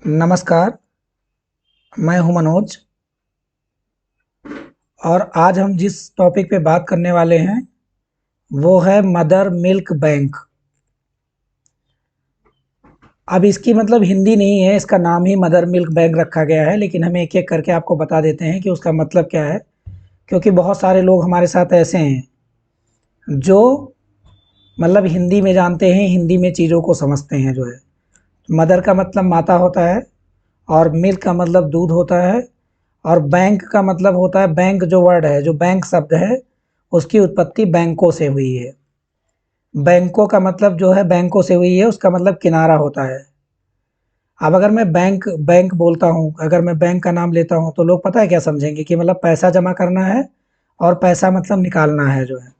नमस्कार, मैं हूं मनोज और आज हम जिस टॉपिक पे बात करने वाले हैं, वो है मदर मिल्क बैंक। अब इसकी मतलब हिंदी नहीं है, इसका नाम ही मदर मिल्क बैंक रखा गया है, लेकिन हम एक-एक करके आपको बता देते हैं कि उसका मतलब क्या है, क्योंकि बहुत सारे लोग हमारे साथ ऐसे हैं, जो मतलब हिंदी में जानते हैं, हिंदी में चीज़ों को समझते हैं जो है। मदर का मतलब माता होता है और मिल्क का मतलब दूध होता है और बैंक का मतलब होता है, बैंक जो वर्ड है, जो बैंक शब्द है, उसकी उत्पत्ति बैंकों से हुई है। बैंकों का मतलब जो है बैंकों से हुई है, उसका मतलब किनारा होता है। अब अगर मैं बैंक बैंक बोलता हूँ, अगर मैं बैंक का नाम लेता हूँ, तो लोग पता है क्या समझेंगे कि मतलब पैसा जमा करना है और पैसा मतलब निकालना है जो है।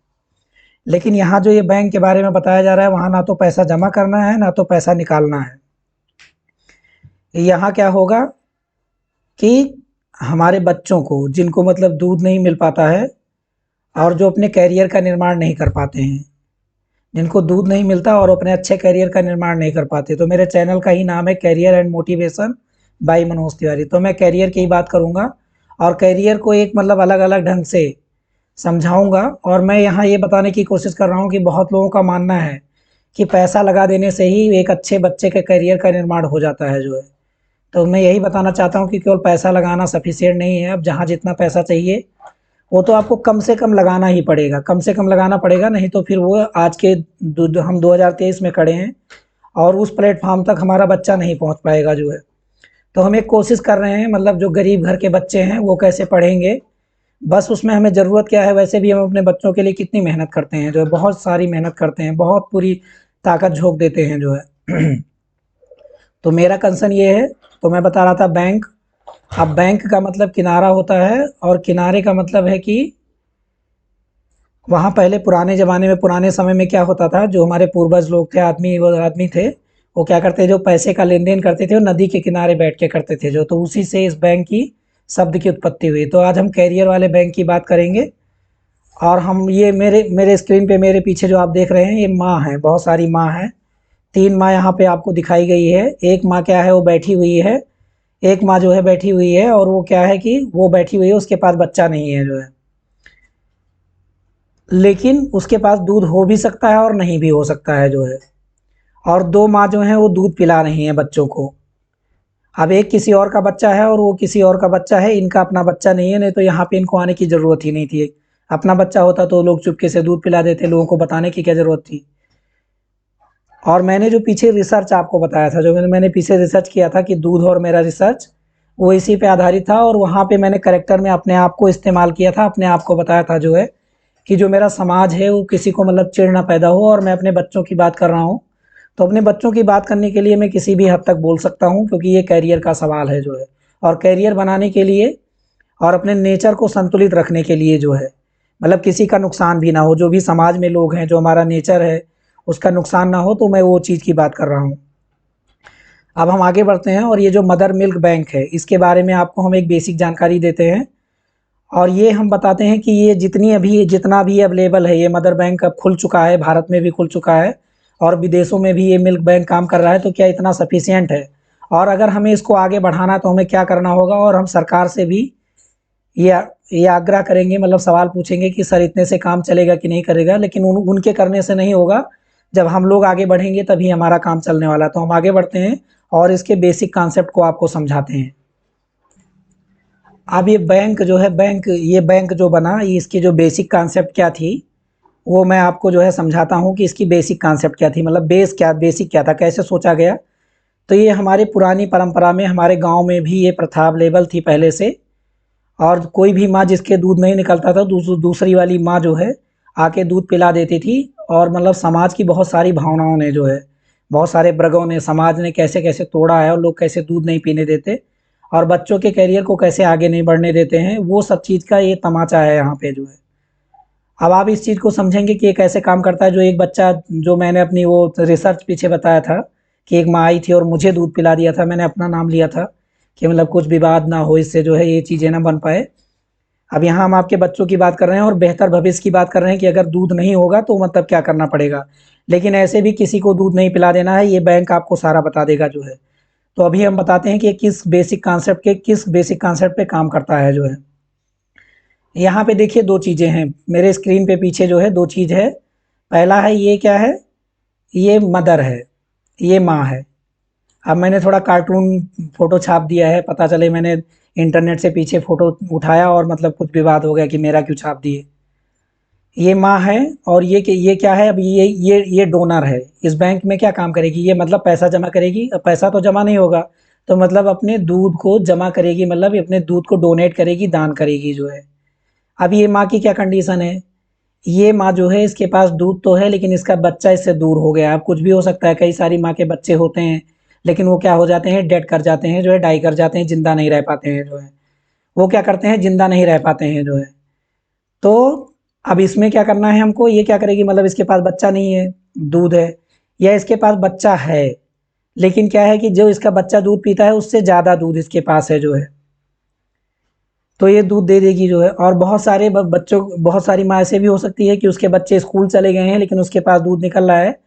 लेकिन यहाँ जो ये बैंक के बारे में बताया जा रहा है, वहाँ ना तो पैसा जमा करना है, ना तो पैसा निकालना है। यहाँ क्या होगा कि हमारे बच्चों को, जिनको मतलब दूध नहीं मिल पाता है और जो अपने करियर का निर्माण नहीं कर पाते हैं, जिनको दूध नहीं मिलता और अपने अच्छे करियर का निर्माण नहीं कर पाते, तो मेरे चैनल का ही नाम है career and motivation by Manoj Tiwari. तो मैं करियर की ही बात करूँगा और करियर को एक मतलब अलग-अलग ढंग से समझाऊँगा। और मैं यहाँ ये बताने की कोशिश कर रहा हूँ कि बहुत लोगों का मानना है कि पैसा लगा देने से ही एक अच्छे बच्चे के करियर का निर्माण हो जाता है जो है। तो मैं यही बताना चाहता हूँ कि केवल पैसा लगाना सफिशिएंट नहीं है। अब जहाँ जितना पैसा चाहिए, वो तो आपको कम से कम लगाना ही पड़ेगा, कम से कम लगाना पड़ेगा, नहीं तो फिर वो आज के हम 2023 में खड़े हैं और उस प्लेटफॉर्म तक हमारा बच्चा नहीं पहुंच पाएगा जो है। तो हम एक कोशिश कर रहे हैं, मतलब जो गरीब घर के बच्चे हैं वो कैसे पढ़ेंगे, बस उसमें हमें ज़रूरत क्या है। वैसे भी हम अपने बच्चों के लिए कितनी मेहनत करते हैं जो है, बहुत सारी मेहनत करते हैं, बहुत पूरी ताकत झोंक देते हैं जो है। तो मेरा कंसर्न ये है, तो मैं बता रहा था बैंक। अब बैंक का मतलब किनारा होता है और किनारे का मतलब है कि वहाँ पहले पुराने ज़माने में, पुराने समय में क्या होता था, जो हमारे पूर्वज लोग थे, वो आदमी थे, वो क्या करते, जो पैसे का लेन-देन करते थे, वो नदी के किनारे बैठ के करते थे जो, तो उसी से इस बैंक की शब्द की उत्पत्ति हुई। तो आज हम कैरियर वाले बैंक की बात करेंगे। और हम ये मेरे मेरे स्क्रीन पे मेरे पीछे जो आप देख रहे हैं, ये माँ है, बहुत सारी माँ हैं। 3 माँ यहाँ पे आपको दिखाई गई है। एक माँ क्या है, वो बैठी हुई है। एक माँ जो है बैठी हुई है और वो क्या है कि वो बैठी हुई है, उसके पास बच्चा नहीं है जो है। लेकिन उसके पास दूध हो भी सकता है और नहीं भी हो सकता है जो है। और 2 माँ जो हैं वो दूध पिला रही हैं बच्चों को। अब एक किसी और का बच्चा है और वो किसी और का बच्चा है, इनका अपना बच्चा नहीं है, नहीं तो यहाँ पे इनको आने की ज़रूरत ही नहीं थी। अपना बच्चा होता तो लोग चुपके से दूध पिला देते, लोगों को बताने की क्या ज़रूरत थी। और मैंने जो पीछे रिसर्च आपको बताया था, जो मैंने पीछे रिसर्च किया था कि दूध और मेरा रिसर्च, वो इसी पे आधारित था। और वहाँ पे मैंने करैक्टर में अपने आप को इस्तेमाल किया था, अपने आप को बताया था जो है कि जो मेरा समाज है वो किसी को मतलब चिढ़ ना पैदा हो। और मैं अपने बच्चों की बात कर रहा हूँ, तो अपने बच्चों की बात करने के लिए मैं किसी भी हद तक बोल सकता हूँ, क्योंकि ये करियर का सवाल है जो है। और करियर बनाने के लिए और अपने नेचर को संतुलित रखने के लिए जो है, मतलब किसी का नुकसान भी ना हो, जो भी समाज में लोग हैं, जो हमारा नेचर है, उसका नुकसान ना हो, तो मैं वो चीज़ की बात कर रहा हूँ। अब हम आगे बढ़ते हैं और ये जो मदर मिल्क बैंक है, इसके बारे में आपको हम एक बेसिक जानकारी देते हैं। और ये हम बताते हैं कि ये जितना भी अवेलेबल है, ये मदर बैंक अब खुल चुका है, भारत में भी खुल चुका है और विदेशों में भी ये मिल्क बैंक काम कर रहा है। तो क्या इतना सफिशिएंट है? और अगर हमें इसको आगे बढ़ाना है तो हमें क्या करना होगा? और हम सरकार से भी ये ये आग्रह करेंगे, मतलब सवाल पूछेंगे कि सर इतने से काम चलेगा कि नहीं करेगा। लेकिन उनके करने से नहीं होगा, जब हम लोग आगे बढ़ेंगे तभी हमारा काम चलने वाला है। तो हम आगे बढ़ते हैं और इसके बेसिक कॉन्सेप्ट को आपको समझाते हैं। अब ये बैंक जो है, ये बैंक जो बना, ये इसकी जो बेसिक कॉन्सेप्ट क्या थी, वो मैं आपको जो है समझाता हूँ कि इसकी बेसिक कॉन्सेप्ट क्या थी, मतलब बेसिक क्या था, कैसे सोचा गया। तो ये हमारी पुरानी परंपरा में, हमारे गांव में भी ये प्रथा अवेलेबल थी पहले से। और कोई भी माँ जिसके दूध नहीं निकलता था, दूसरी वाली माँ जो है आके दूध पिला देती थी। और मतलब समाज की बहुत सारी भावनाओं ने जो है, बहुत सारे वर्गों ने, समाज ने कैसे कैसे तोड़ा है और लोग कैसे दूध नहीं पीने देते और बच्चों के करियर को कैसे आगे नहीं बढ़ने देते हैं, वो सब चीज़ का ये तमाचा है यहाँ पे जो है। अब आप इस चीज़ को समझेंगे कि ये कैसे काम करता है। जो एक बच्चा, जो मैंने अपनी वो रिसर्च पीछे बताया था कि एक माँ आई थी और मुझे दूध पिला दिया था, मैंने अपना नाम लिया था कि मतलब कुछ विवाद ना हो, इससे जो है ये चीज़ें ना बन पाए। अब यहाँ हम आपके बच्चों की बात कर रहे हैं और बेहतर भविष्य की बात कर रहे हैं कि अगर दूध नहीं होगा तो मतलब क्या करना पड़ेगा। लेकिन ऐसे भी किसी को दूध नहीं पिला देना है, ये बैंक आपको सारा बता देगा जो है। तो अभी हम बताते हैं कि ये किस बेसिक कॉन्सेप्ट पे काम करता है जो है। यहाँ पे देखिए 2 चीज़ें हैं, मेरे स्क्रीन पे पीछे जो है 2 चीज़ है। पहला है ये क्या है, ये मदर है, ये माँ है। अब मैंने थोड़ा कार्टून फ़ोटो छाप दिया है, पता चले मैंने इंटरनेट से पीछे फ़ोटो उठाया और मतलब कुछ विवाद हो गया कि मेरा क्यों छाप दिए। ये माँ है और ये क्या है, अब ये डोनर है। इस बैंक में क्या काम करेगी ये, मतलब पैसा जमा करेगी। अब पैसा तो जमा नहीं होगा, तो मतलब अपने दूध को जमा करेगी, मतलब अपने दूध को डोनेट करेगी, दान करेगी जो है। अब ये माँ की क्या कंडीशन है, ये माँ जो है इसके पास दूध तो है लेकिन इसका बच्चा इससे दूर हो गया। अब कुछ भी हो सकता है, कई सारी माँ के बच्चे होते हैं लेकिन वो क्या हो जाते हैं, डेड कर जाते हैं जो है, डाई कर जाते हैं, जिंदा नहीं रह पाते हैं जो है। वो क्या करते हैं, जिंदा नहीं रह पाते हैं जो है। तो अब इसमें क्या करना है हमको, ये क्या करेगी, मतलब इसके पास बच्चा नहीं है, दूध है, या इसके पास बच्चा है लेकिन क्या है कि जो इसका बच्चा दूध पीता है उससे ज़्यादा दूध इसके पास है जो है, तो ये दूध दे देगी जो है। और बहुत सारे बच्चों, बहुत सारी माँ ऐसे भी हो सकती है कि उसके बच्चे स्कूल चले गए हैं लेकिन उसके पास दूध निकल रहा है,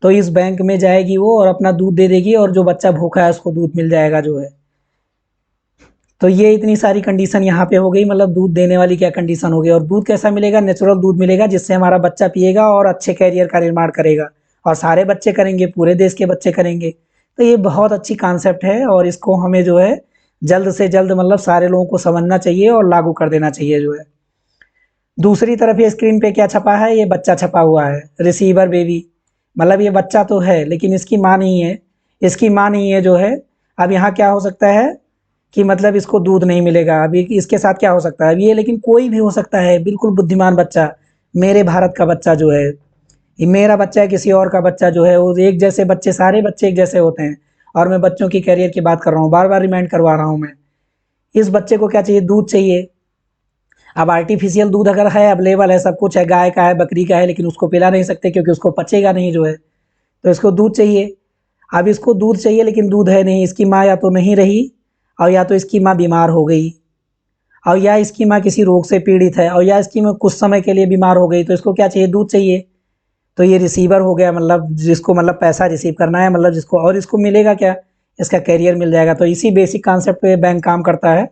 तो इस बैंक में जाएगी वो और अपना दूध दे देगी और जो बच्चा भूखा है उसको दूध मिल जाएगा जो है। तो ये इतनी सारी कंडीशन यहाँ पे हो गई, मतलब दूध देने वाली क्या कंडीशन हो गई। और दूध कैसा मिलेगा, नेचुरल दूध मिलेगा जिससे हमारा बच्चा पिएगा और अच्छे कैरियर का निर्माण करेगा, और सारे बच्चे करेंगे, पूरे देश के बच्चे करेंगे। तो ये बहुत अच्छी कॉन्सेप्ट है और इसको हमें जो है जल्द से जल्द मतलब सारे लोगों को समझना चाहिए और लागू कर देना चाहिए जो है। दूसरी तरफ ये स्क्रीन पे क्या छपा है, ये बच्चा छपा हुआ है, रिसीवर बेबी। मतलब ये बच्चा तो है लेकिन इसकी माँ नहीं है, इसकी माँ नहीं है जो है। अब यहाँ क्या हो सकता है कि मतलब इसको दूध नहीं मिलेगा। अभी इसके साथ क्या हो सकता है, अब ये लेकिन कोई भी हो सकता है, बिल्कुल बुद्धिमान बच्चा, मेरे भारत का बच्चा जो है, ये मेरा बच्चा है, किसी और का बच्चा जो है, वो एक जैसे बच्चे, सारे बच्चे एक जैसे होते हैं। और मैं बच्चों की कैरियर की बात कर रहा हूँ, बार बार रिमाइंड करवा रहा हूँ मैं। इस बच्चे को क्या चाहिए, दूध चाहिए। अब आर्टिफिशियल दूध अगर है, अवेलेबल है, सब कुछ है, गाय का है, बकरी का है, लेकिन उसको पिला नहीं सकते क्योंकि उसको पचेगा नहीं जो है, तो इसको दूध चाहिए। अब इसको दूध चाहिए लेकिन दूध है नहीं, इसकी माँ या तो नहीं रही, और या तो इसकी माँ बीमार हो गई, और या इसकी माँ किसी रोग से पीड़ित है, और या इसकी माँ कुछ समय के लिए बीमार हो गई, तो इसको क्या चाहिए, दूध चाहिए। तो ये रिसीवर हो गया, मतलब जिसको मतलब पैसा रिसीव करना है, मतलब जिसको, और इसको मिलेगा क्या, इसका कैरियर मिल जाएगा। तो इसी बेसिक कॉन्सेप्ट पे बैंक काम करता है।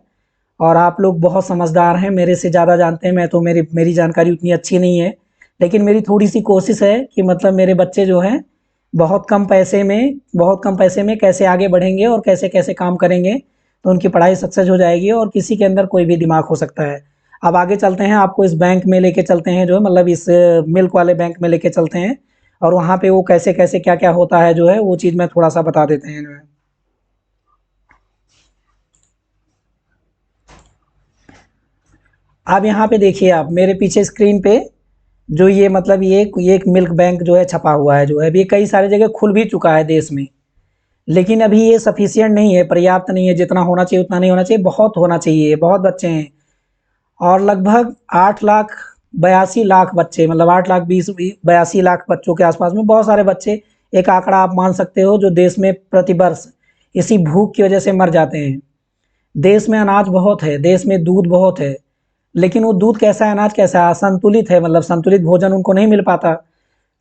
और आप लोग बहुत समझदार हैं, मेरे से ज़्यादा जानते हैं, मैं तो मेरी मेरी जानकारी उतनी अच्छी नहीं है, लेकिन मेरी थोड़ी सी कोशिश है कि मतलब मेरे बच्चे जो हैं बहुत कम पैसे में कैसे आगे बढ़ेंगे और कैसे कैसे काम करेंगे, तो उनकी पढ़ाई सक्सेस हो जाएगी और किसी के अंदर कोई भी दिमाग हो सकता है। अब आगे चलते हैं, आपको इस बैंक में लेके चलते हैं जो है, मतलब इस मिल्क वाले बैंक में लेके चलते हैं, और वहाँ पे वो कैसे कैसे क्या क्या होता है जो है, वो चीज़ मैं थोड़ा सा बता देते हैं जो है। अब यहाँ पे देखिए, आप मेरे पीछे स्क्रीन पे जो ये मतलब ये एक मिल्क बैंक जो है छपा हुआ है जो है, अभी ये कई सारी जगह खुल भी चुका है देश में, लेकिन अभी ये सफिशिएंट नहीं है, पर्याप्त नहीं है, जितना होना चाहिए उतना नहीं होना चाहिए, बहुत होना चाहिए, बहुत बच्चे हैं। और लगभग 8,82,00,000 बच्चे, मतलब 8,20,82,00,000 बच्चों के आसपास में बहुत सारे बच्चे, एक आंकड़ा आप मान सकते हो, जो देश में प्रतिवर्ष इसी भूख की वजह से मर जाते हैं। देश में अनाज बहुत है, देश में दूध बहुत है, लेकिन वो दूध कैसा है, अनाज कैसा है, असंतुलित है, मतलब संतुलित भोजन उनको नहीं मिल पाता।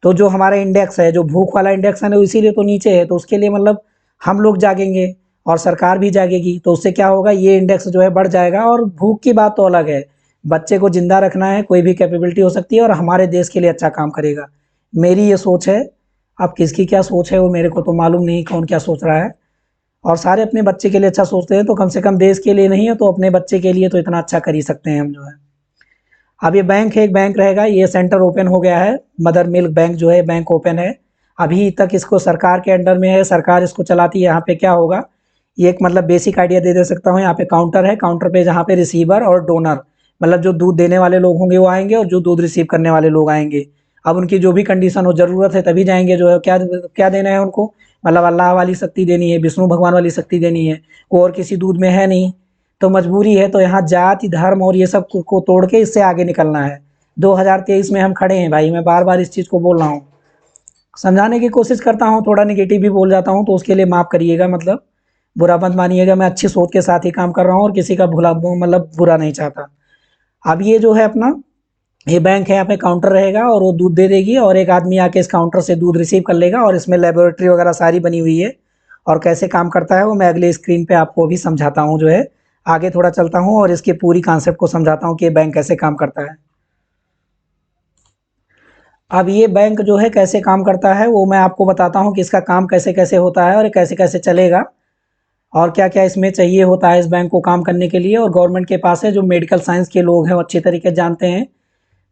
तो जो हमारा इंडेक्स है, जो भूख वाला इंडेक्स है ना, इसीलिए तो नीचे है। तो उसके लिए मतलब हम लोग जागेंगे और सरकार भी जागेगी, तो उससे क्या होगा, ये इंडेक्स जो है बढ़ जाएगा। और भूख की बात तो अलग है, बच्चे को जिंदा रखना है, कोई भी कैपेबिलिटी हो सकती है और हमारे देश के लिए अच्छा काम करेगा। मेरी ये सोच है, अब किसकी क्या सोच है वो मेरे को तो मालूम नहीं, कौन क्या सोच रहा है। और सारे अपने बच्चे के लिए अच्छा सोचते हैं, तो कम से कम देश के लिए नहीं है तो अपने बच्चे के लिए तो इतना अच्छा कर ही सकते हैं हम जो है। अब ये बैंक है, एक बैंक रहेगा, ये सेंटर ओपन हो गया है, मदर मिल्क बैंक जो है बैंक ओपन है। अभी तक इसको सरकार के अंडर में है, सरकार इसको चलाती है। यहाँ पे क्या होगा, ये एक मतलब बेसिक आइडिया दे सकता हूँ। यहाँ पे काउंटर है, काउंटर पे जहाँ पे रिसीवर और डोनर, मतलब जो दूध देने वाले लोग होंगे वो आएंगे और जो दूध रिसीव करने वाले लोग आएंगे। अब उनकी जो भी कंडीशन हो, ज़रूरत है तभी जाएंगे जो है। क्या क्या देना है उनको, मतलब अल्लाह वाली शक्ति देनी है, विष्णु भगवान वाली शक्ति देनी है, वो और किसी दूध में है नहीं, तो मजबूरी है। तो यहाँ जाति धर्म और ये सब को तोड़ के इससे आगे निकलना है। 2023 में हम खड़े हैं भाई, मैं बार बार इस चीज़ को बोल रहा हूँ, समझाने की कोशिश करता हूँ, थोड़ा निगेटिव भी बोल जाता हूँ तो उसके लिए माफ़ करिएगा, मतलब बुरा मत मानिएगा। मैं अच्छी सोच के साथ ही काम कर रहा हूँ और किसी का भला मतलब बुरा नहीं चाहता। अब ये जो है अपना, ये बैंक है, यहाँ पे काउंटर रहेगा और वो दूध दे देगी और एक आदमी आके इस काउंटर से दूध रिसीव कर लेगा, और इसमें लेबोरेटरी वगैरह सारी बनी हुई है। और कैसे काम करता है वो मैं अगले स्क्रीन पे आपको भी समझाता हूँ जो है। आगे थोड़ा चलता हूँ और इसकी पूरी कॉन्सेप्ट को समझाता हूँ कि ये बैंक कैसे काम करता है। अब ये बैंक जो है कैसे काम करता है वो मैं आपको बताता हूँ कि इसका काम कैसे कैसे होता है और ये कैसे कैसे चलेगा और क्या क्या इसमें चाहिए होता है इस बैंक को काम करने के लिए। और गवर्नमेंट के पास है जो मेडिकल साइंस के लोग हैं वो अच्छी तरीके से जानते हैं।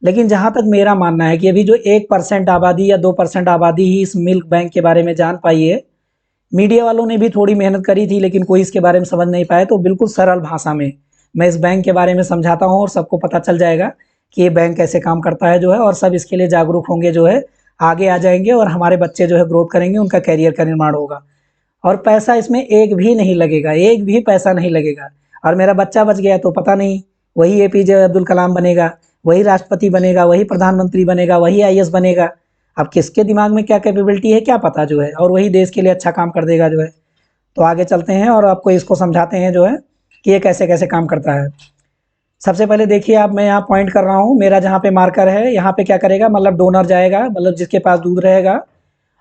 लेकिन जहाँ तक मेरा मानना है कि अभी जो 1% आबादी या 2% आबादी ही इस मिल्क बैंक के बारे में जान पाई है। मीडिया वालों ने भी थोड़ी मेहनत करी थी लेकिन कोई इसके बारे में समझ नहीं पाया। तो बिल्कुल सरल भाषा में मैं इस बैंक के बारे में समझाता हूँ और सबको पता चल जाएगा कि ये बैंक कैसे काम करता है जो है। और सब इसके लिए जागरूक होंगे जो है, आगे आ जाएंगे और हमारे बच्चे जो है ग्रोथ करेंगे, उनका करियर का निर्माण होगा। और पैसा इसमें एक भी नहीं लगेगा, एक भी पैसा नहीं लगेगा। और मेरा बच्चा बच गया तो पता नहीं, वही एपीजे अब्दुल कलाम बनेगा, वही राष्ट्रपति बनेगा, वही प्रधानमंत्री बनेगा, वही आईएएस बनेगा। अब किसके दिमाग में क्या कैपेबिलिटी है क्या पता जो है, और वही देश के लिए अच्छा काम कर देगा जो है। तो आगे चलते हैं और आपको इसको समझाते हैं जो है कि ये कैसे कैसे काम करता है। सबसे पहले देखिए आप, मैं यहाँ पॉइंट कर रहा हूँ, मेरा जहाँ पे मार्कर है यहाँ पे क्या करेगा, मतलब डोनर जाएगा, मतलब जिसके पास दूध रहेगा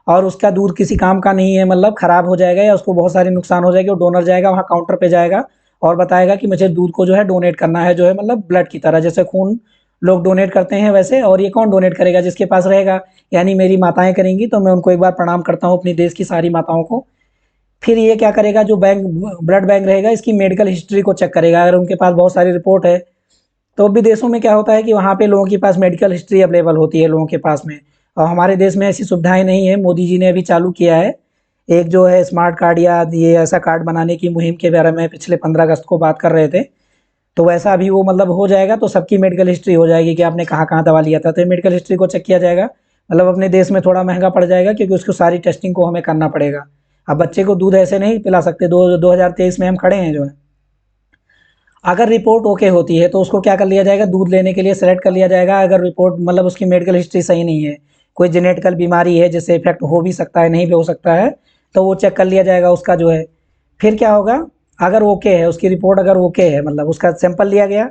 और उसका दूध किसी काम का नहीं है, मतलब खराब हो जाएगा या उसको बहुत सारे नुकसान हो जाएगी, वो डोनर जाएगा वहाँ काउंटर पे जाएगा और बताएगा कि मुझे दूध को जो है डोनेट करना है जो है, मतलब ब्लड की तरह, जैसे खून लोग डोनेट करते हैं वैसे। और ये कौन डोनेट करेगा, जिसके पास रहेगा, यानी मेरी माताएं करेंगी। तो मैं उनको एक बार प्रणाम करता हूँ अपनी देश की सारी माताओं को। फिर ये क्या करेगा, जो बैंक ब्लड बैंक रहेगा इसकी मेडिकल हिस्ट्री को चेक करेगा। अगर उनके पास बहुत सारी रिपोर्ट है, तो विदेशों में क्या होता है कि वहाँ पे लोगों के पास मेडिकल हिस्ट्री अवेलेबल होती है लोगों के पास में, और हमारे देश में ऐसी सुविधाएं नहीं है। मोदी जी ने अभी चालू किया है एक जो है स्मार्ट कार्ड, या ये ऐसा कार्ड बनाने की मुहिम के बारे में पिछले 15 अगस्त को बात कर रहे थे। तो वैसा अभी वो मतलब हो जाएगा, तो सबकी मेडिकल हिस्ट्री हो जाएगी कि आपने कहाँ कहाँ दवा लिया था, तो मेडिकल हिस्ट्री को चेक किया जाएगा। मतलब अपने देश में थोड़ा महंगा पड़ जाएगा क्योंकि उसको सारी टेस्टिंग को हमें करना पड़ेगा। अब बच्चे को दूध ऐसे नहीं पिला सकते, 2023 में हम खड़े हैं जो है। अगर रिपोर्ट ओके होती है तो उसको क्या कर लिया जाएगा, दूध लेने के लिए सेलेक्ट कर लिया जाएगा। अगर रिपोर्ट मतलब उसकी मेडिकल हिस्ट्री सही नहीं है, कोई जेनेटिकल बीमारी है जिससे इफेक्ट हो भी सकता है नहीं भी हो सकता है, तो वो चेक कर लिया जाएगा उसका जो है। फिर क्या होगा, अगर ओके है उसकी रिपोर्ट, अगर ओके है मतलब उसका सैंपल लिया गया,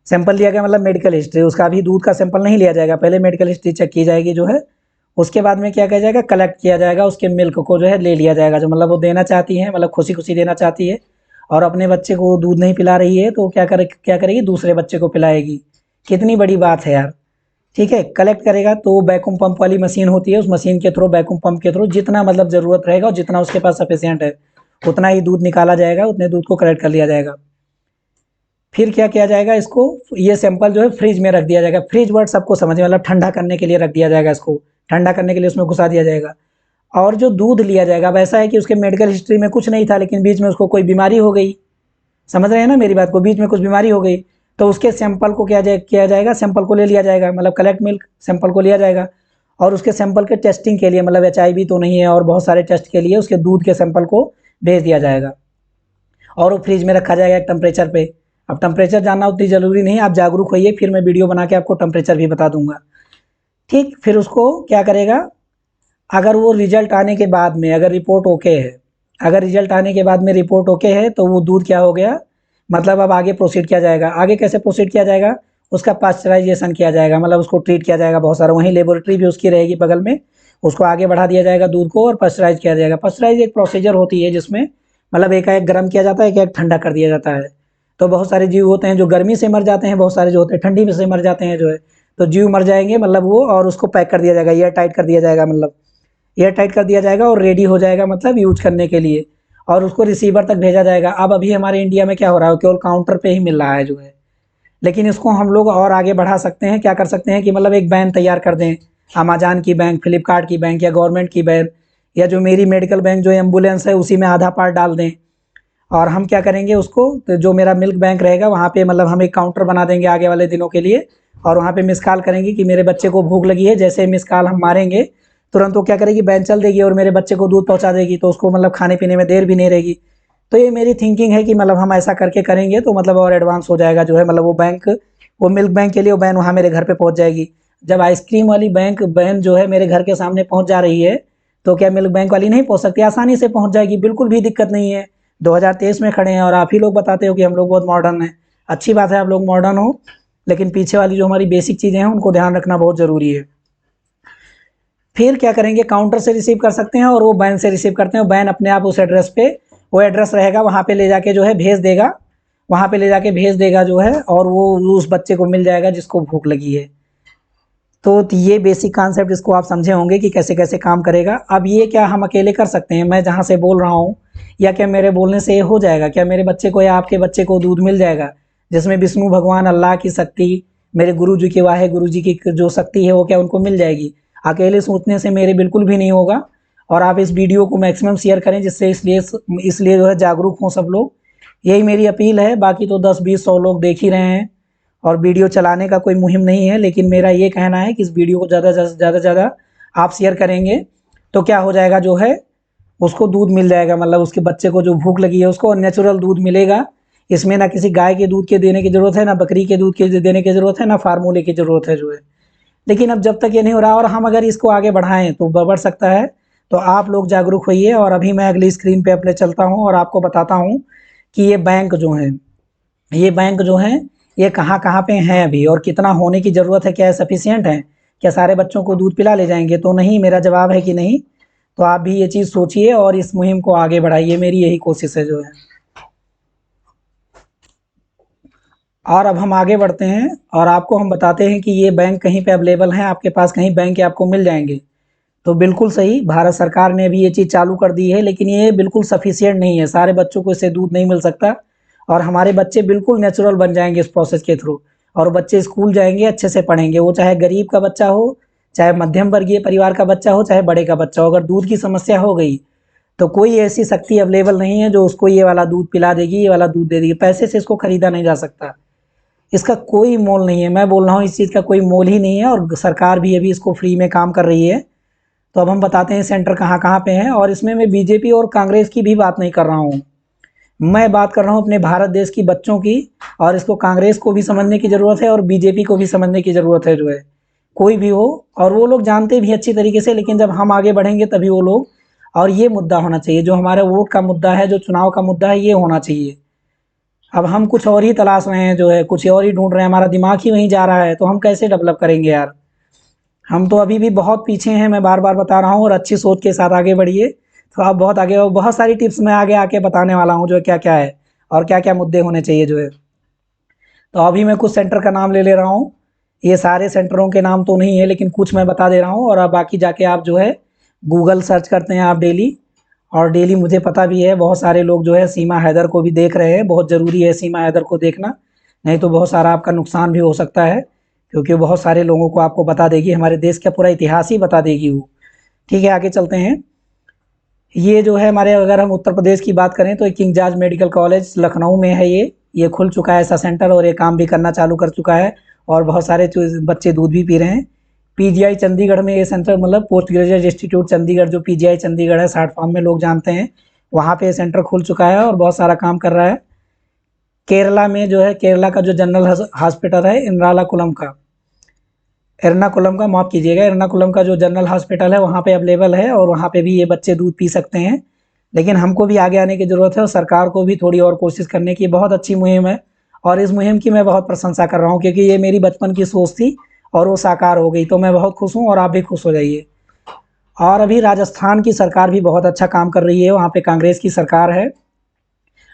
सैंपल लिया गया मतलब मेडिकल हिस्ट्री, उसका अभी दूध का सैंपल नहीं लिया जाएगा, पहले मेडिकल हिस्ट्री चेक की जाएगी जो है। उसके बाद में क्या किया जाएगा, कलेक्ट किया जाएगा, उसके मिल्क को जो है ले लिया जाएगा, जो मतलब वो देना चाहती है, मतलब खुशी खुशी देना चाहती है और अपने बच्चे को दूध नहीं पिला रही है, तो क्या करेगी, दूसरे बच्चे को पिलाएगी। कितनी बड़ी बात है यार। ठीक है, कलेक्ट करेगा तो वैक्यूम पंप वाली मशीन होती है, उस मशीन के थ्रू, वैक्यूम पंप के थ्रू जितना मतलब ज़रूरत रहेगा और जितना उसके पास सफिशिएंट है उतना ही दूध निकाला जाएगा, उतने दूध को कलेक्ट कर लिया जाएगा। फिर क्या किया जाएगा, इसको ये सैंपल जो है फ्रिज में रख दिया जाएगा। फ्रिज वर्ड सबको समझ में, मतलब ठंडा करने के लिए रख दिया जाएगा, इसको ठंडा करने के लिए उसमें घुसा दिया जाएगा। और जो दूध लिया जाएगा वैसा है कि उसके मेडिकल हिस्ट्री में कुछ नहीं था, लेकिन बीच में उसको कोई बीमारी हो गई, समझ रहे हैं ना मेरी बात को, बीच में कुछ बीमारी हो गई, तो उसके सैंपल को किया जाएगा, सैंपल को ले लिया जाएगा, मतलब कलेक्ट मिल्क सैंपल को लिया जाएगा और उसके सैंपल के टेस्टिंग के लिए, मतलब HIV तो नहीं है और बहुत सारे टेस्ट के लिए उसके दूध के सैंपल को भेज दिया जाएगा और वो फ्रिज में रखा जाएगा एक टेम्परेचर पे। अब टेम्परेचर जानना उतनी ज़रूरी नहीं, आप जागरूक होइए, फिर मैं वीडियो बना के आपको टेम्परेचर भी बता दूंगा। ठीक, फिर उसको क्या करेगा, अगर वो रिजल्ट आने के बाद में अगर रिपोर्ट ओके है, अगर रिजल्ट आने के बाद में रिपोर्ट ओके है तो वो दूध क्या हो गया, मतलब अब आगे प्रोसीड किया जाएगा। आगे कैसे प्रोसीड किया जाएगा, उसका पास्चराइजेशन किया जाएगा, मतलब उसको ट्रीट किया जाएगा बहुत सारा, वहीं लेबोरेटरी भी उसकी रहेगी बगल में, उसको आगे बढ़ा दिया जाएगा दूध को और पास्चराइज किया जाएगा। पास्चराइज एक प्रोसीजर होती है जिसमें मतलब एक गर्म किया जाता है, एक ठंडा कर दिया जाता है। तो बहुत सारे जीव होते हैं जो गर्मी से मर जाते हैं, बहुत सारे जो होते हैं ठंडी में से मर जाते हैं जो है। तो जीव मर जाएंगे मतलब वो, और उसको पैक कर दिया जाएगा, एयर टाइट कर दिया जाएगा, मतलब एयर टाइट कर दिया जाएगा और रेडी हो जाएगा मतलब यूज करने के लिए, और उसको रिसीवर तक भेजा जाएगा। अब अभी हमारे इंडिया में क्या हो रहा है, केवल काउंटर पे ही मिल रहा है जो है, लेकिन इसको हम लोग और आगे बढ़ा सकते हैं। क्या कर सकते हैं कि मतलब एक बैन तैयार कर दें, अमेजॉन की बैंक, फ्लिपकार्ट की बैंक या गवर्नमेंट की बैंक, या जो मेरी मेडिकल बैंक जो एम्बुलेंस है उसी में आधा पार्ट डाल दें। और हम क्या करेंगे उसको, तो जो मेरा मिल्क बैंक रहेगा वहाँ पे मतलब हम एक काउंटर बना देंगे आगे वाले दिनों के लिए, और वहाँ पे मिस कॉल करेंगे कि मेरे बच्चे को भूख लगी है, जैसे मिस कॉल हम मारेंगे तुरंत वो क्या करेगी, वैन चल देगी और मेरे बच्चे को दूध पहुँचा देगी, तो उसको मतलब खाने पीने में देर भी नहीं रहेगी। तो ये मेरी थिंकिंग है कि मतलब हम ऐसा करके करेंगे तो मतलब और एडवांस हो जाएगा जो है, मतलब वो बैंक, वो मिल्क बैंक के लिए वो वैन वहाँ मेरे घर पे पहुँच जाएगी। जब आइसक्रीम वाली बैंक वैन जो है मेरे घर के सामने पहुँच जा रही है, तो क्या मिल्क बैंक वाली नहीं पहुँच सकती, आसानी से पहुँच जाएगी, बिल्कुल भी दिक्कत नहीं है। 2023 में खड़े हैं और आप ही लोग बताते हो कि हम लोग बहुत मॉडर्न हैं। अच्छी बात है आप लोग मॉडर्न हो, लेकिन पीछे वाली जो हमारी बेसिक चीज़ें हैं उनको ध्यान रखना बहुत ज़रूरी है। फिर क्या करेंगे, काउंटर से रिसीव कर सकते हैं और वो वैन से रिसीव करते हैं। वैन अपने आप उस एड्रेस पे, वो एड्रेस रहेगा वहाँ पे ले जाके जो है भेज देगा, वहाँ पे ले जाके भेज देगा जो है, और वो उस बच्चे को मिल जाएगा जिसको भूख लगी है। तो ये बेसिक कॉन्सेप्ट इसको आप समझे होंगे कि कैसे कैसे काम करेगा। अब ये क्या हम अकेले कर सकते हैं, मैं जहाँ से बोल रहा हूँ, या क्या मेरे बोलने से ये हो जाएगा? क्या मेरे बच्चे को या आपके बच्चे को दूध मिल जाएगा जिसमें विष्णु भगवान अल्लाह की शक्ति, मेरे गुरु जी की, वाहे गुरु जी की जो शक्ति है वो क्या उनको मिल जाएगी? अकेले सोचने से मेरे बिल्कुल भी नहीं होगा। और आप इस वीडियो को मैक्सिमम शेयर करें जिससे इसलिए जो है जागरूक हों सब लोग, यही मेरी अपील है। बाकी तो 10-20-100 लोग देख ही रहे हैं और वीडियो चलाने का कोई मुहिम नहीं है, लेकिन मेरा ये कहना है कि इस वीडियो को ज़्यादा से ज़्यादा आप शेयर करेंगे तो क्या हो जाएगा जो है, उसको दूध मिल जाएगा, मतलब उसके बच्चे को जो भूख लगी है उसको नेचुरल दूध मिलेगा। इसमें ना किसी गाय के दूध के देने की ज़रूरत है, ना बकरी के दूध के देने की ज़रूरत है, ना फार्मूले की ज़रूरत है जो है। लेकिन अब जब तक ये नहीं हो रहा और हम अगर इसको आगे बढ़ाएं तो बढ़ सकता है। तो आप लोग जागरूक होइए। और अभी मैं अगली स्क्रीन पे अपने चलता हूँ और आपको बताता हूँ कि ये बैंक जो है, ये बैंक जो है ये कहाँ कहाँ पे हैं अभी, और कितना होने की ज़रूरत है, क्या सफिशिएंट है, क्या सारे बच्चों को दूध पिला ले जाएंगे? तो नहीं, मेरा जवाब है कि नहीं। तो आप भी ये चीज़ सोचिए और इस मुहिम को आगे बढ़ाइए, मेरी यही कोशिश है जो है। और अब हम आगे बढ़ते हैं और आपको हम बताते हैं कि ये बैंक कहीं पे अवेलेबल हैं, आपके पास कहीं बैंक के आपको मिल जाएंगे। तो बिल्कुल सही, भारत सरकार ने भी ये चीज़ चालू कर दी है, लेकिन ये बिल्कुल सफिशिएंट नहीं है, सारे बच्चों को इससे दूध नहीं मिल सकता। और हमारे बच्चे बिल्कुल नेचुरल बन जाएंगे इस प्रोसेस के थ्रू, और बच्चे स्कूल जाएंगे, अच्छे से पढ़ेंगे, वो चाहे गरीब का बच्चा हो, चाहे मध्यम वर्गीय परिवार का बच्चा हो, चाहे बड़े का बच्चा हो। अगर दूध की समस्या हो गई तो कोई ऐसी शक्ति अवेलेबल नहीं है जो उसको ये वाला दूध पिला देगी, ये वाला दूध दे देगी। पैसे से इसको खरीदा नहीं जा सकता, इसका कोई मोल नहीं है। मैं बोल रहा हूँ इस चीज़ का कोई मोल ही नहीं है, और सरकार भी अभी इसको फ्री में काम कर रही है। तो अब हम बताते हैं सेंटर कहाँ कहाँ पे हैं। और इसमें मैं बीजेपी और कांग्रेस की भी बात नहीं कर रहा हूँ, मैं बात कर रहा हूँ अपने भारत देश की बच्चों की। और इसको कांग्रेस को भी समझने की ज़रूरत है और बीजेपी को भी समझने की ज़रूरत है जो है, कोई भी हो। और वो लोग जानते भी अच्छी तरीके से, लेकिन जब हम आगे बढ़ेंगे तभी वो लोग। और ये मुद्दा होना चाहिए जो हमारे वोट का मुद्दा है, जो चुनाव का मुद्दा है, ये होना चाहिए। अब हम कुछ और ही तलाश रहे हैं जो है, कुछ और ही ढूंढ रहे हैं, हमारा दिमाग ही वहीं जा रहा है, तो हम कैसे डेवलप करेंगे यार? हम तो अभी भी बहुत पीछे हैं, मैं बार बार बता रहा हूँ। और अच्छी सोच के साथ आगे बढ़िए तो आप बहुत आगे हो। बहुत सारी टिप्स मैं आगे आके बताने वाला हूँ जो क्या क्या है और क्या क्या मुद्दे होने चाहिए जो है। तो अभी मैं कुछ सेंटर का नाम ले ले रहा हूँ, ये सारे सेंटरों के नाम तो नहीं है लेकिन कुछ मैं बता दे रहा हूँ। और अब बाकी जाके आप जो है गूगल सर्च करते हैं आप डेली, और डेली मुझे पता भी है बहुत सारे लोग जो है सीमा हैदर को भी देख रहे हैं। बहुत ज़रूरी है सीमा हैदर को देखना, नहीं तो बहुत सारा आपका नुकसान भी हो सकता है, क्योंकि बहुत सारे लोगों को आपको बता देगी, हमारे देश का पूरा इतिहास ही बता देगी वो। ठीक है, आगे चलते हैं। ये जो है हमारे, अगर हम उत्तर प्रदेश की बात करें तो king George medical college Lucknow में है, ये खुल चुका है ऐसा सेंटर, और ये काम भी करना चालू कर चुका है, और बहुत सारे बच्चे दूध भी पी रहे हैं। पीजीआई चंडीगढ़ में ये सेंटर, मतलब पोस्ट ग्रेजुएट इंस्टीट्यूट चंडीगढ़, जो पीजीआई चंडीगढ़ है, शॉर्ट फॉर्म में लोग जानते हैं, वहाँ पे सेंटर खुल चुका है और बहुत सारा काम कर रहा है। केरला में जो है, केरला का जो जनरल हॉस्पिटल है एर्नाकुलम का, माफ़ कीजिएगा, एर्नाकुलम का जो जनरल हॉस्पिटल है वहाँ पे अवेलेबल है, और वहाँ पे भी ये बच्चे दूध पी सकते हैं। लेकिन हमको भी आगे आने की ज़रूरत है, और सरकार को भी थोड़ी और कोशिश करने की। बहुत अच्छी मुहिम है और इस मुहिम की मैं बहुत प्रशंसा कर रहा हूँ, क्योंकि ये मेरी बचपन की सोच थी और वो साकार हो गई। तो मैं बहुत खुश हूँ और आप भी खुश हो जाइए। और अभी राजस्थान की सरकार भी बहुत अच्छा काम कर रही है, वहाँ पे कांग्रेस की सरकार है।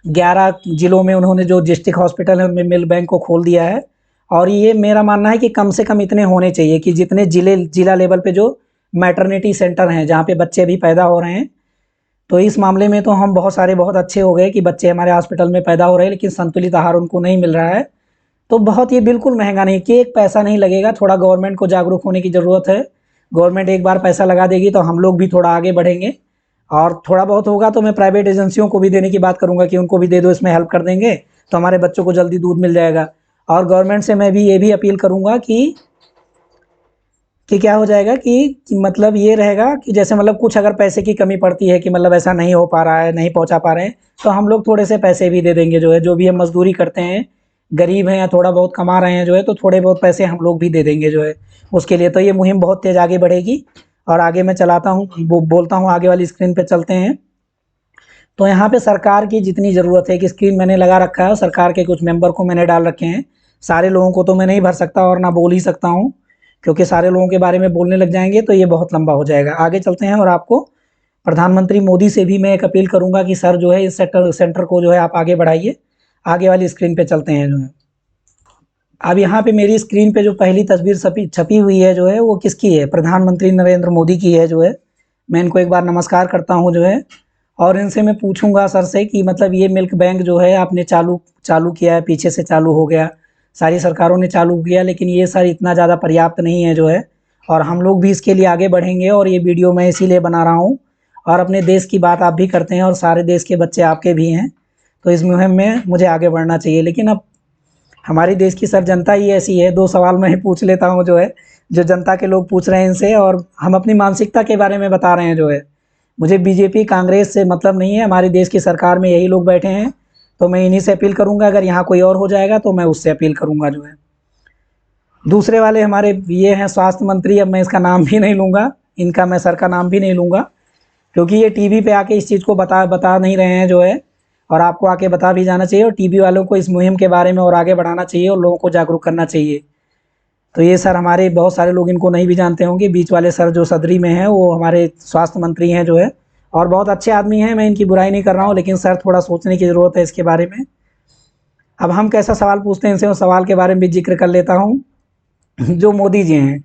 11 जिलों में उन्होंने जो डिस्ट्रिक्ट हॉस्पिटल है उनमें मिल्क बैंक को खोल दिया है। और ये मेरा मानना है कि कम से कम इतने होने चाहिए कि जितने जिला लेवल पे जो मैटरनिटी सेंटर हैं जहाँ पे बच्चे भी पैदा हो रहे हैं, तो इस मामले में तो हम बहुत अच्छे हो गए कि बच्चे हमारे हॉस्पिटल में पैदा हो रहे हैं, लेकिन संतुलित आहार उनको नहीं मिल रहा है। तो बहुत, ये बिल्कुल महंगा नहीं कि एक पैसा नहीं लगेगा, थोड़ा गवर्नमेंट को जागरूक होने की ज़रूरत है। गवर्नमेंट एक बार पैसा लगा देगी तो हम लोग भी थोड़ा आगे बढ़ेंगे, और थोड़ा बहुत होगा तो मैं प्राइवेट एजेंसियों को भी देने की बात करूँगा कि उनको भी दे दो, इसमें हेल्प कर देंगे तो हमारे बच्चों को जल्दी दूध मिल जाएगा। और गवर्नमेंट से मैं भी ये भी अपील करूँगा कि क्या हो जाएगा कि मतलब ये रहेगा कि जैसे मतलब कुछ अगर पैसे की कमी पड़ती है कि मतलब ऐसा नहीं हो पा रहा है, नहीं पहुंचा पा रहे हैं, तो हम लोग थोड़े से पैसे भी दे देंगे जो है, जो भी हम मजदूरी करते हैं, गरीब हैं या थोड़ा बहुत कमा रहे हैं जो है, तो थोड़े बहुत पैसे हम लोग भी दे देंगे जो है उसके लिए। तो ये मुहिम बहुत तेज़ आगे बढ़ेगी। और आगे मैं चलाता हूँ, बोलता हूँ, आगे वाली स्क्रीन पर चलते हैं। तो यहाँ पे सरकार की जितनी ज़रूरत है, कि स्क्रीन मैंने लगा रखा है, सरकार के कुछ मेंबर को मैंने डाल रखे हैं, सारे लोगों को तो मैं नहीं भर सकता और ना बोल ही सकता हूँ, क्योंकि सारे लोगों के बारे में बोलने लग जाएंगे तो ये बहुत लंबा हो जाएगा। आगे चलते हैं और आपको प्रधानमंत्री मोदी से भी मैं एक अपील करूंगा कि सर जो है इस सेंटर को जो है आप आगे बढ़ाइए। आगे वाली स्क्रीन पे चलते हैं जो है। अब यहाँ पे मेरी स्क्रीन पे जो पहली तस्वीर छपी हुई है जो है वो किसकी है? प्रधानमंत्री नरेंद्र मोदी की है जो है। मैं इनको एक बार नमस्कार करता हूँ जो है, और इनसे मैं पूछूंगा सर से कि मतलब ये मिल्क बैंक जो है आपने चालू चालू किया है, पीछे से चालू हो गया, सारी सरकारों ने चालू किया, लेकिन ये सर इतना ज़्यादा पर्याप्त नहीं है जो है, और हम लोग भी इसके लिए आगे बढ़ेंगे। और ये वीडियो मैं इसीलिए बना रहा हूँ, और अपने देश की बात आप भी करते हैं और सारे देश के बच्चे आपके भी हैं, तो इस मुहिम में मुझे आगे बढ़ना चाहिए। लेकिन अब हमारी देश की सर जनता ही ऐसी है। 2 सवाल मैं ही पूछ लेता हूँ जो है, जो जनता के लोग पूछ रहे हैं इनसे, और हम अपनी मानसिकता के बारे में बता रहे हैं जो है। मुझे बीजेपी कांग्रेस से मतलब नहीं है, हमारी देश की सरकार में यही लोग बैठे हैं, तो मैं इन्हीं से अपील करूँगा। अगर यहाँ कोई और हो जाएगा तो मैं उससे अपील करूँगा जो है। दूसरे वाले हमारे ये हैं स्वास्थ्य मंत्री, अब मैं इसका नाम भी नहीं लूँगा, इनका मैं सर का नाम भी नहीं लूँगा, क्योंकि ये टीवी पे आके इस चीज़ को बता नहीं रहे हैं जो है, और आपको आके बता भी जाना चाहिए, और टीवी वालों को इस मुहिम के बारे में और आगे बढ़ाना चाहिए और लोगों को जागरूक करना चाहिए। तो ये सर हमारे बहुत सारे लोग इनको नहीं भी जानते होंगे। बीच वाले सर जो सदरी में हैं वो हमारे स्वास्थ्य मंत्री हैं जो है, और बहुत अच्छे आदमी हैं, मैं इनकी बुराई नहीं कर रहा हूँ, लेकिन सर थोड़ा सोचने की ज़रूरत है इसके बारे में। अब हम कैसा सवाल पूछते हैं इनसे, उस सवाल के बारे में भी जिक्र कर लेता हूँ। जो मोदी जी हैं,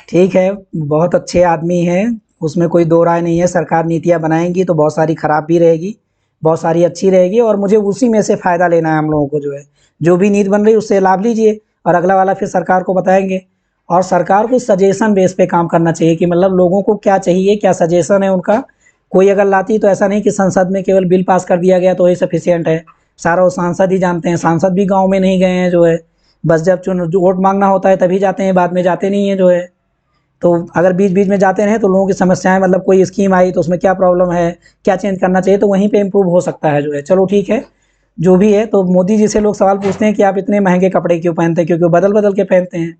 ठीक है, बहुत अच्छे आदमी हैं, उसमें कोई दो राय नहीं है। सरकार नीतियाँ बनाएंगी तो बहुत सारी खराब भी रहेगी, बहुत सारी अच्छी रहेगी, और मुझे उसी में से फ़ायदा लेना है हम लोगों को जो है। जो भी नीति बन रही है उससे लाभ लीजिए, और अगला वाला फिर सरकार को बताएंगे। और सरकार को सजेशन बेस पे काम करना चाहिए कि मतलब लोगों को क्या चाहिए, क्या सजेशन है उनका। कोई अगर लाती तो ऐसा नहीं कि संसद में केवल बिल पास कर दिया गया तो वही सफिशियंट है। सारा वो सांसद ही जानते हैं, सांसद भी गाँव में नहीं गए हैं जो है, बस जब वोट मांगना होता है तभी जाते हैं, बाद में जाते नहीं हैं जो है। तो अगर बीच बीच में जाते रहें तो लोगों की समस्याएं, मतलब कोई स्कीम आई तो उसमें क्या प्रॉब्लम है, क्या चेंज करना चाहिए, तो वहीं पे इम्प्रूव हो सकता है जो है। चलो ठीक है, जो भी है। तो मोदी जी से लोग सवाल पूछते हैं कि आप इतने महंगे कपड़े क्यों पहनते हैं, क्योंकि वो बदल बदल के पहनते हैं।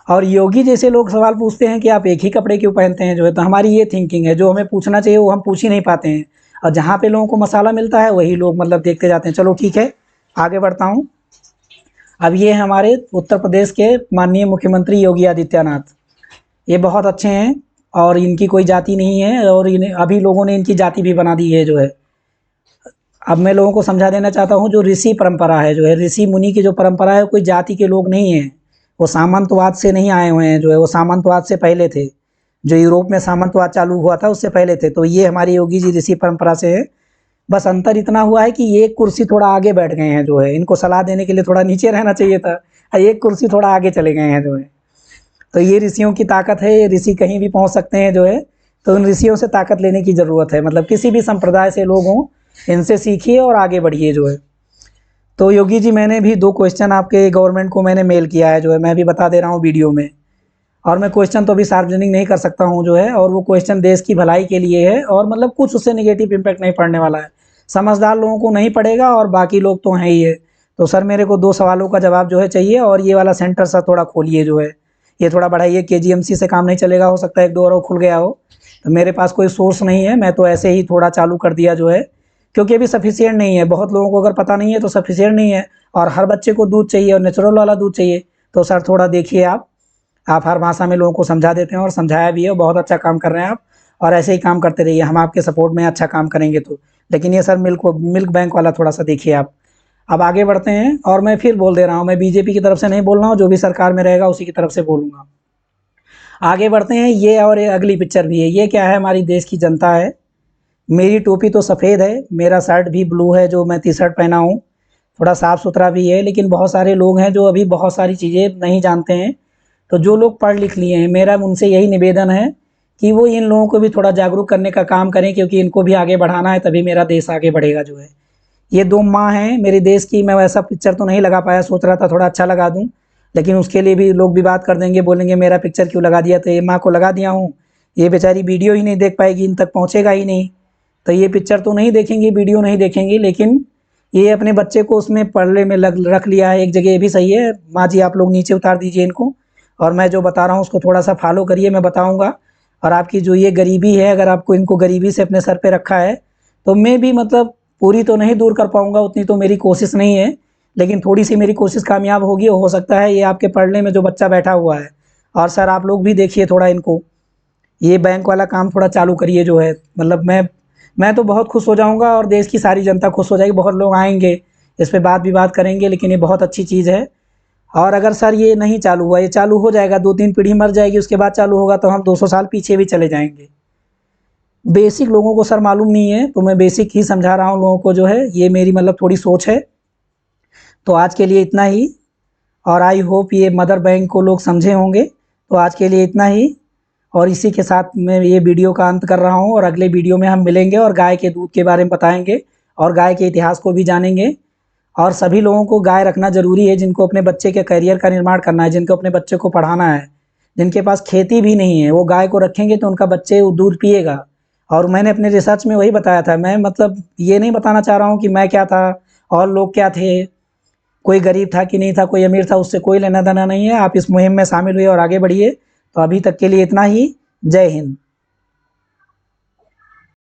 और योगी जैसे लोग सवाल पूछते हैं कि आप एक ही कपड़े क्यों पहनते हैं जो है। तो हमारी ये थिंकिंग है, जो हमें पूछना चाहिए वो हम पूछ ही नहीं पाते हैं, और जहाँ पे लोगों को मसाला मिलता है वही लोग मतलब देखते जाते हैं। चलो ठीक है, आगे बढ़ता हूँ। अब ये हमारे उत्तर प्रदेश के माननीय मुख्यमंत्री योगी आदित्यनाथ, ये बहुत अच्छे हैं, और इनकी कोई जाति नहीं है, और इन्हें अभी लोगों ने इनकी जाति भी बना दी है जो है। अब मैं लोगों को समझा देना चाहता हूँ, जो ऋषि परंपरा है जो है, ऋषि मुनि की जो परंपरा है, कोई जाति के लोग नहीं हैं, वो सामंतवाद से नहीं आए हुए हैं जो है, वो सामंतवाद से पहले थे। जो यूरोप में सामंतवाद चालू हुआ था उससे पहले थे। तो ये हमारे योगी जी ऋषि परंपरा से है। बस अंतर इतना हुआ है कि ये कुर्सी थोड़ा आगे बैठ गए हैं जो है, इनको सलाह देने के लिए थोड़ा नीचे रहना चाहिए था, एक कुर्सी थोड़ा आगे चले गए हैं जो है। तो ये ऋषियों की ताकत है, ये ऋषि कहीं भी पहुंच सकते हैं जो है। तो उन ऋषियों से ताकत लेने की ज़रूरत है, मतलब किसी भी संप्रदाय से लोग हों, इनसे सीखिए और आगे बढ़िए जो है। तो योगी जी, मैंने भी 2 क्वेश्चन आपके गवर्नमेंट को मैंने मेल किया है जो है, मैं भी बता दे रहा हूँ वीडियो में। और मैं क्वेश्चन तो अभी सार्वजनिक नहीं कर सकता हूँ जो है, और वो क्वेश्चन देश की भलाई के लिए है, और मतलब कुछ उससे नेगेटिव इम्पैक्ट नहीं पड़ने वाला है। समझदार लोगों को नहीं पड़ेगा, और बाकी लोग तो हैं ही है। तो सर मेरे को 2 सवालों का जवाब जो है चाहिए, और ये वाला सेंटर सर थोड़ा खोलिए जो है, ये थोड़ा बढ़ाइए। केजीएमसी से काम नहीं चलेगा, हो सकता है 1-2 और खुल गया हो, तो मेरे पास कोई सोर्स नहीं है, मैं तो ऐसे ही थोड़ा चालू कर दिया जो है, क्योंकि अभी सफिशिएंट नहीं है। बहुत लोगों को अगर पता नहीं है तो सफिशिएंट नहीं है, और हर बच्चे को दूध चाहिए, और नेचुरल वाला दूध चाहिए। तो सर थोड़ा देखिए, आप हर भाषा में लोगों को समझा देते हैं, और समझाया भी है, बहुत अच्छा काम कर रहे हैं आप, और ऐसे ही काम करते रहिए, हम आपके सपोर्ट में अच्छा काम करेंगे तो। लेकिन ये सर मिल्क बैंक वाला थोड़ा सा देखिए आप। अब आगे बढ़ते हैं, और मैं फिर बोल दे रहा हूँ, मैं बीजेपी की तरफ से नहीं बोल रहा हूँ, जो भी सरकार में रहेगा उसी की तरफ से बोलूँगा। आगे बढ़ते हैं, ये और ये अगली पिक्चर भी है। ये क्या है? हमारी देश की जनता है। मेरी टोपी तो सफ़ेद है, मेरा शर्ट भी ब्लू है जो मैं टी शर्ट पहना हूँ, थोड़ा साफ़ सुथरा भी है। लेकिन बहुत सारे लोग हैं जो अभी बहुत सारी चीज़ें नहीं जानते हैं। तो जो लोग पढ़ लिख लिए हैं, मेरा उनसे यही निवेदन है कि वो इन लोगों को भी थोड़ा जागरूक करने का काम करें, क्योंकि इनको भी आगे बढ़ाना है, तभी मेरा देश आगे बढ़ेगा जो है। ये 2 माँ हैं मेरे देश की। मैं वैसा पिक्चर तो नहीं लगा पाया, सोच रहा था थोड़ा अच्छा लगा दूँ, लेकिन उसके लिए भी लोग विवाद कर देंगे, बोलेंगे मेरा पिक्चर क्यों लगा दिया। तो ये माँ को लगा दिया हूँ, ये बेचारी वीडियो ही नहीं देख पाएगी, इन तक पहुँचेगा ही नहीं। तो ये पिक्चर तो नहीं देखेंगी, वीडियो नहीं देखेंगी, लेकिन ये अपने बच्चे को उसमें पढ़ने में रख लिया है एक जगह। ये भी सही है। माँ जी आप लोग नीचे उतार दीजिए इनको, और मैं जो बता रहा हूँ उसको थोड़ा सा फॉलो करिए, मैं बताऊँगा। और आपकी जो ये गरीबी है, अगर आपको इनको गरीबी से अपने सर पे रखा है, तो मैं भी मतलब पूरी तो नहीं दूर कर पाऊँगा, उतनी तो मेरी कोशिश नहीं है, लेकिन थोड़ी सी मेरी कोशिश कामयाब होगी, हो सकता है ये आपके पढ़ने में जो बच्चा बैठा हुआ है, और सर आप लोग भी देखिए थोड़ा इनको, ये बैंक वाला काम थोड़ा चालू करिए जो है, मतलब मैं तो बहुत खुश हो जाऊँगा और देश की सारी जनता खुश हो जाएगी, बहुत लोग आएँगे, इस पे बात विवाद करेंगे, लेकिन ये बहुत अच्छी चीज़ है। और अगर सर ये नहीं चालू हुआ, ये चालू हो जाएगा, 2-3 पीढ़ी मर जाएगी, उसके बाद चालू होगा, तो हम 200 साल पीछे भी चले जाएँगे। बेसिक लोगों को सर मालूम नहीं है, तो मैं बेसिक ही समझा रहा हूँ लोगों को जो है, ये मेरी मतलब थोड़ी सोच है। तो आज के लिए इतना ही, और आई होप ये मदर बैंक को लोग समझे होंगे। तो आज के लिए इतना ही, और इसी के साथ मैं ये वीडियो का अंत कर रहा हूँ, और अगले वीडियो में हम मिलेंगे और गाय के दूध के बारे में बताएँगे और गाय के इतिहास को भी जानेंगे। और सभी लोगों को गाय रखना ज़रूरी है, जिनको अपने बच्चे के करियर का निर्माण करना है, जिनको अपने बच्चे को पढ़ाना है, जिनके पास खेती भी नहीं है, वो गाय को रखेंगे तो उनका बच्चे वो दूध पिएगा। और मैंने अपने रिसर्च में वही बताया था, मैं मतलब ये नहीं बताना चाह रहा हूँ कि मैं क्या था और लोग क्या थे, कोई गरीब था कि नहीं था, कोई अमीर था, उससे कोई लेना देना नहीं है। आप इस मुहिम में शामिल हुए और आगे बढ़िए। तो अभी तक के लिए इतना ही। जय हिंद।